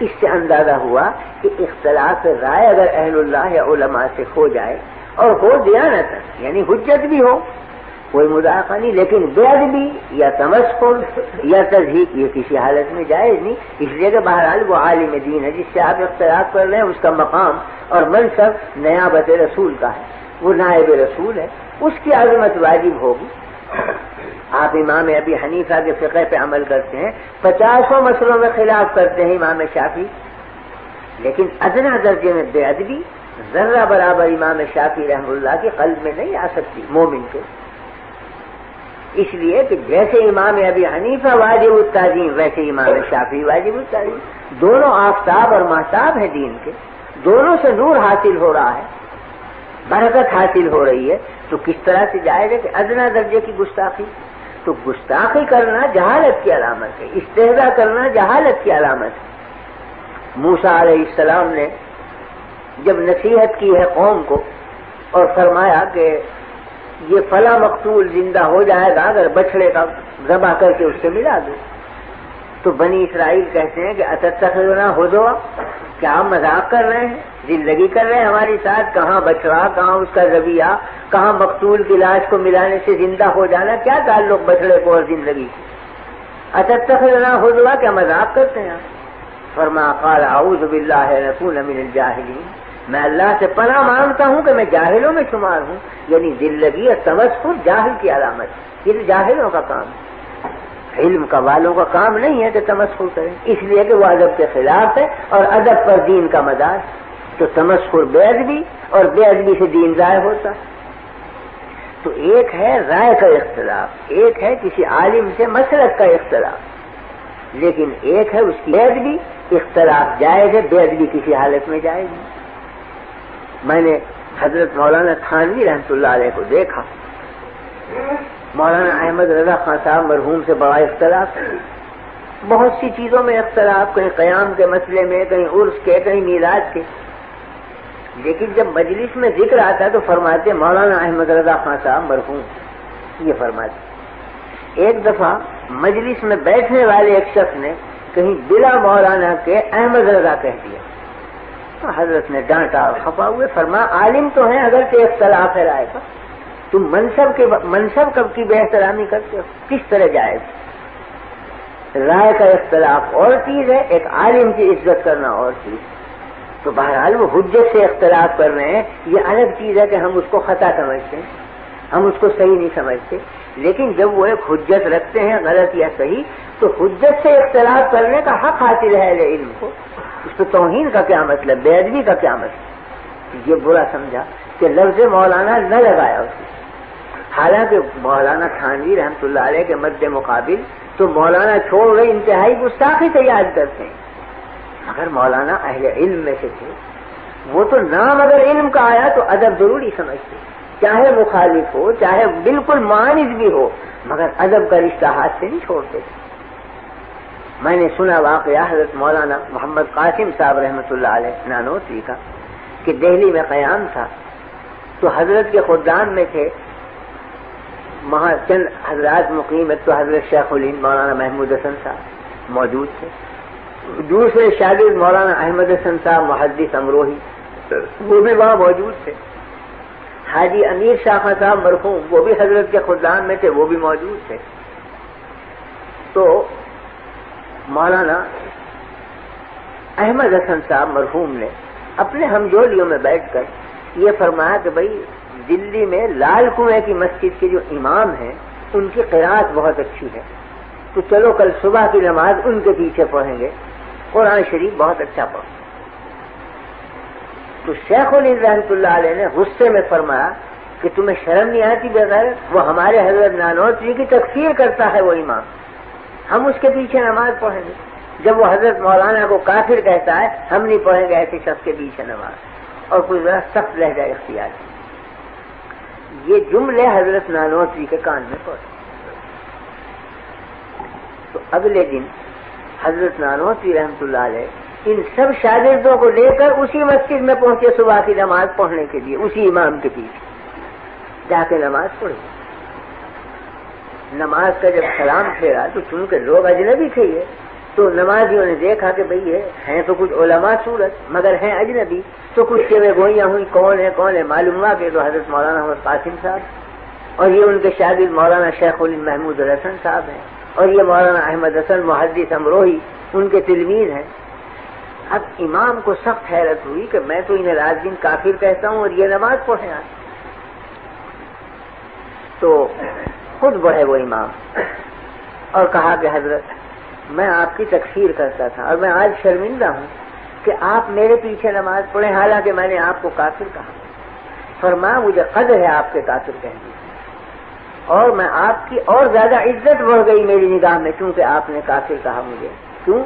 اس سے اندازہ ہوا کہ اختلاف رائے اگر اہل اللہ یا علماء سے ہو جائے اور ہو دیانت یعنی حجت بھی ہو کوئی مذاقہ نہیں، لیکن بے ادبی یا تمسخر یا تضحیق یہ کسی حالت میں جائز نہیں، اس لیے کہ بہرحال وہ عالم دین ہے جس سے آپ اختلاف کر رہے ہیں، اس کا مقام اور منصب نیابت رسول کا ہے، وہ نائب رسول ہے، اس کی عظمت واجب ہوگی۔ آپ امام ابی حنیفہ کے فقہ پہ عمل کرتے ہیں، 50 مسئلوں میں خلاف کرتے ہیں امام شافعی، لیکن ادنا درجے میں بے ادبی ذرہ برابر امام شافعی رحمہ اللہ کے قلب میں نہیں آ سکتی مومن کے، اس لیے کہ جیسے امام ابی حنیفہ واجب التعظیم ویسے امام شافعی واجب التعظیم، دونوں آفتاب اور مہتاب ہیں دین کے، دونوں سے نور حاصل ہو رہا ہے، برکت حاصل ہو رہی ہے، تو کس طرح سے جائز ہے کہ ادنا درجے کی گستاخی؟ تو گستاخی کرنا جہالت کی علامت ہے، استہزاء کرنا جہالت کی علامت ہے۔ موسیٰ علیہ السلام نے جب نصیحت کی ہے قوم کو اور فرمایا کہ یہ فلاں مقتول زندہ ہو جائے گا اگر بچڑے کا ذبح کر کے اس سے ملا دو، تو بنی اسرائیل کہتے ہیں کہ اتتخذنا ہزوا، کیا ہم مذاق کر رہے ہیں، زندگی کر رہے ہیں ہماری ساتھ، کہاں بچڑا، کہاں اس کا ذبیحہ، کہاں مقتول کی لاش کو ملانے سے زندہ ہو جانا، کیا تعلق بچڑے کو اور زندگی کی؟ اتتخذنا ہزوا، کیا مذاق کرتے ہیں؟ فرمایا قال اعوذ باللہ ان اکون من الجاہلین، میں اللہ سے پناہ مانگتا ہوں کہ میں جاہلوں میں شمار ہوں، یعنی دل لگی اور تمسخر جاہل کی علامت، یہ جاہلوں کا کام ہے، علم کا والوں کا کام نہیں ہے کہ تمسخر کریں، اس لیے کہ وہ ادب کے خلاف ہے اور ادب پر دین کا مدار، تو تمسخر بے ادبی اور بے ادبی سے دین ضائع ہوتا۔ تو ایک ہے رائے کا اختلاف، ایک ہے کسی عالم سے مسلک کا اختلاف، لیکن ایک ہے اس کی بے ادبی، اختلاف جائز ہے، بے ادبی کسی حالت میں جائز نہیں۔ میں نے حضرت مولانا تھانوی رحمۃ اللہ علیہ کو دیکھا، مولانا احمد رضا خان صاحب مرحوم سے بڑا اختلاف ہے، بہت سی چیزوں میں اختلاف، کہیں قیام کے مسئلے میں، کہیں عرس کے، کہیں میلاد کے، لیکن جب مجلس میں ذکر آتا تو فرماتے مولانا احمد رضا خان صاحب مرحوم، یہ فرماتے۔ ایک دفعہ مجلس میں بیٹھنے والے ایک شخص نے کہیں بلا مولانا کے احمد رضا کہہ دیا، حضرت نے ڈانٹا اور خفا ہوئے، فرمایا عالم تو ہیں اگر کہ اختلاف ہے رائے کا، تم منصب کب کی بے احترامی کرتے ہو، کس طرح جائز؟ رائے کا اختلاف اور چیز ہے، ایک عالم کی عزت کرنا اور چیز، تو بہرحال وہ حجت سے اختلاف کر رہے ہیں، یہ الگ چیز ہے کہ ہم اس کو خطا سمجھتے ہیں، ہم اس کو صحیح نہیں سمجھتے، لیکن جب وہ ایک حجت رکھتے ہیں غلط یا صحیح، تو حجت سے اختلاف کرنے کا حق حاصل ہے اہل علم کو، اس پہ توہین کا کیا مطلب، بے ادبی کا کیا مطلب؟ یہ برا سمجھا کہ لفظ مولانا نہ لگایا اس نے، حالانکہ مولانا تھانوی رحمۃ اللہ علیہ کے مد مقابل تو مولانا چھوڑ گئے انتہائی گستاخی سے یاد کرتے ہیں، اگر مولانا اہل علم میں سے تھے، وہ تو نام اگر علم کا آیا تو ادب ضروری سمجھتے، چاہے مخالف ہو، چاہے بالکل معاند بھی ہو، مگر ادب کا رشتہ ہاتھ سے نہیں چھوڑتے۔ میں نے سنا واقعہ حضرت مولانا محمد قاسم صاحب رحمۃ اللہ علیہ نانوتوی کا کہ دہلی میں قیام تھا تو حضرت کے خدام میں تھے وہاں چند حضرات مقیم، ایک تو حضرت شیخ الہند مولانا محمود حسن صاحب موجود تھے، دوسرے شاگرد مولانا احمد حسن صاحب محدث امروہی وہ بھی وہاں موجود تھے، حاجی امیر شاہ خان صاحب مرحوم وہ بھی حضرت کے خدام میں تھے، وہ بھی موجود تھے۔ تو مولانا احمد حسن صاحب مرحوم نے اپنے ہمجولیوں میں بیٹھ کر یہ فرمایا کہ بھئی دلی میں لال کنویں کی مسجد کے جو امام ہیں ان کی قرأت بہت اچھی ہے، تو چلو کل صبح کی نماز ان کے پیچھے پڑھیں گے، قرآن شریف بہت اچھا پڑھیں۔ تو شیخ الہند رحمۃ اللہ علیہ نے غصے میں فرمایا کہ تمہیں شرم نہیں آتی بغیر، وہ ہمارے حضرت نانوتوی کی تکفیر کرتا ہے وہ امام، ہم اس کے پیچھے نماز پڑھیں گے، جب وہ حضرت مولانا کو کافر کہتا ہے ہم نہیں پڑھیں گے ایسے شخص کے پیچھے نماز، اور کوئی ذرا سخت لہجہ اختیار کیا۔ یہ جملے حضرت نانوتوی کے کان میں پڑے، تو اگلے دن حضرت نانوتوی رحمۃ اللہ علیہ ان سب شاگردوں کو لے کر اسی مسجد میں پہنچے صبح کی نماز پڑھنے کے لیے، اسی امام کے پیچھے جا کے نماز پڑھی۔ نماز کا جب سلام پھیرا تو چونکہ لوگ اجنبی تھے یہ، تو نمازیوں نے دیکھا کہ بھئی یہ ہیں تو کچھ علماء صورت مگر ہیں اجنبی، تو کچھ شیوے گوئیاں ہوئی کون ہے معلوم ہوا کہ تو حضرت مولانا محمد قاسم صاحب اور یہ ان کے شاگرد مولانا شیخ الہند محمود الحسن صاحب ہیں اور یہ مولانا احمد حسن محدث امروہی ان کے تلمیذ ہیں۔ اب امام کو سخت حیرت ہوئی کہ میں تو انہیں رات دن کافر کہتا ہوں اور یہ نماز پڑھیں آج۔ تو خود بڑھے وہ امام اور کہا کہ حضرت میں آپ کی تکفیر کرتا تھا اور میں آج شرمندہ ہوں کہ آپ میرے پیچھے نماز پڑھیں، حالانکہ میں نے آپ کو کافر کہا۔ فرمایا مجھے قدر ہے آپ کے کافر کہنے کی، اور میں آپ کی اور زیادہ عزت بڑھ گئی میری نگاہ میں کیونکہ آپ نے کافر کہا مجھے۔ کیوں؟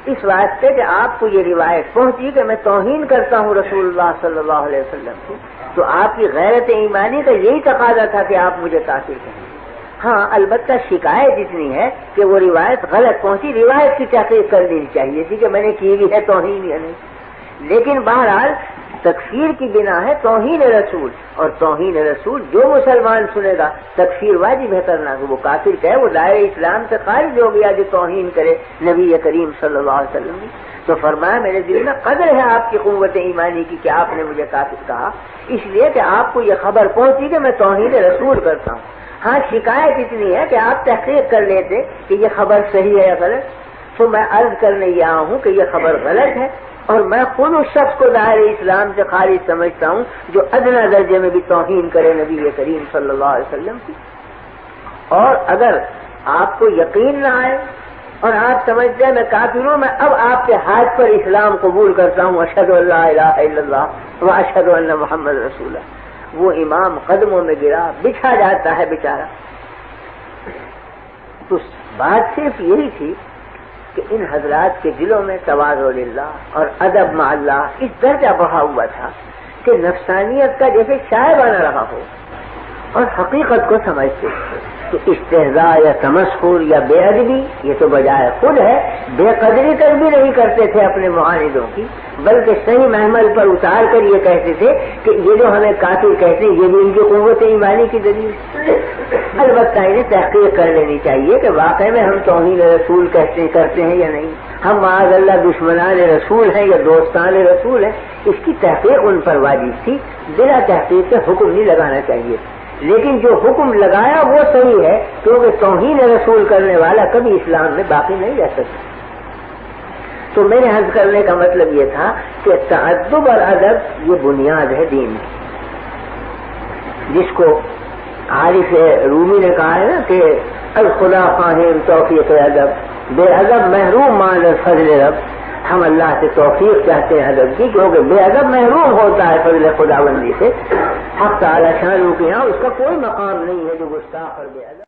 اس واسطے کہ آپ کو یہ روایت پہنچی کہ میں توہین کرتا ہوں رسول اللہ صلی اللہ علیہ وسلم کی، تو آپ کی غیرت ایمانی کا یہی تقاضا تھا کہ آپ مجھے کافر کہیں۔ ہاں البتہ شکایت اتنی ہے کہ وہ روایت غلط پہنچی، روایت کی تحقیق کر لینی چاہیے تھی کہ میں نے کی بھی ہے توہین یا نہیں، لیکن بہرحال تکفیر کی بنا ہے توہین رسول، اور توہین رسول جو مسلمان سنے گا تکفیر واجب ہے کرنا، کہ وہ کافر کہے وہ دائرہ اسلام سے خارج ہو گیا جو توہین کرے نبی کریم صلی اللہ علیہ وسلم کی۔ تو فرمایا میرے دل میں قدر ہے آپ کی قوت ایمانی کی کہ آپ نے مجھے کافر کہا، اس لیے کہ آپ کو یہ خبر پہنچی کہ میں توہین رسول کرتا ہوں۔ ہاں شکایت اتنی ہے کہ آپ تحقیق کر لیتے کہ یہ خبر صحیح ہے یا غلط، تو میں عرض کرنے یہ آیا ہوں کہ یہ خبر غلط ہے، اور میں خود اس شخص کو دائرہ اسلام سے خارج سمجھتا ہوں جو ادنی درجے میں بھی توہین کرے نبی کریم صلی اللہ علیہ وسلم کی۔ اور اگر آپ کو یقین نہ آئے اور آپ سمجھتے ہیں میں کافر ہوں، میں اب آپ کے ہاتھ پر اسلام قبول کرتا ہوں، اشہد ان لا الہ الا اللہ و اشہد ان محمد رسول اللہ۔ وہ امام قدموں میں گرا، بچھا جاتا ہے بیچارہ۔ تو بات صرف یہی تھی کہ ان حضرات کے دلوں میں تواضع للہ اور ادب مع اللہ اس درجہ بڑھا ہوا تھا کہ نفسانیت کا جیسے شائع بنا رہا ہو اور حقیقت کو سمجھتے، تو استہزاء یا تمسخر یا بے ادبی یہ تو بجائے خود ہے، بے قدری تک بھی نہیں کرتے تھے اپنے معاندوں کی، بلکہ صحیح محمل پر اتار کر یہ کہتے تھے کہ یہ جو ہمیں کافر کہتے ہیں یہ بھی ان کی قوت ایمانی کی دلیل۔ البتہ انہیں تحقیق کر لینی چاہیے کہ واقعی میں ہم توہین رسول کرتے ہیں یا نہیں، ہم معاذ اللہ دشمنان رسول ہیں یا دوستان رسول ہیں، اس کی تحقیق ان پر واجب تھی، بلا تحقیق کے حکم نہیں لگانا چاہیے۔ لیکن جو حکم لگایا وہ صحیح ہے، کیونکہ توہین رسول کرنے والا کبھی اسلام میں باقی نہیں رہ سکتا۔ تو میرے عرض کرنے کا مطلب یہ تھا کہ تعدب اور ادب یہ بنیاد ہے دین کی، جس کو عارف رومی نے کہا ہے نا کہ الخدا خواہم توفیق ادب، بے ادب محروم مان فضل رب۔ ہم اللہ سے توفیق چاہتے ہیں ادب کی، کیونکہ بے ادب محروم ہوتا ہے فضل خداوندی سے۔ حق تعالی شان کے یہاں اس کا کوئی مقام نہیں ہے جو گستاخ اور بے ادب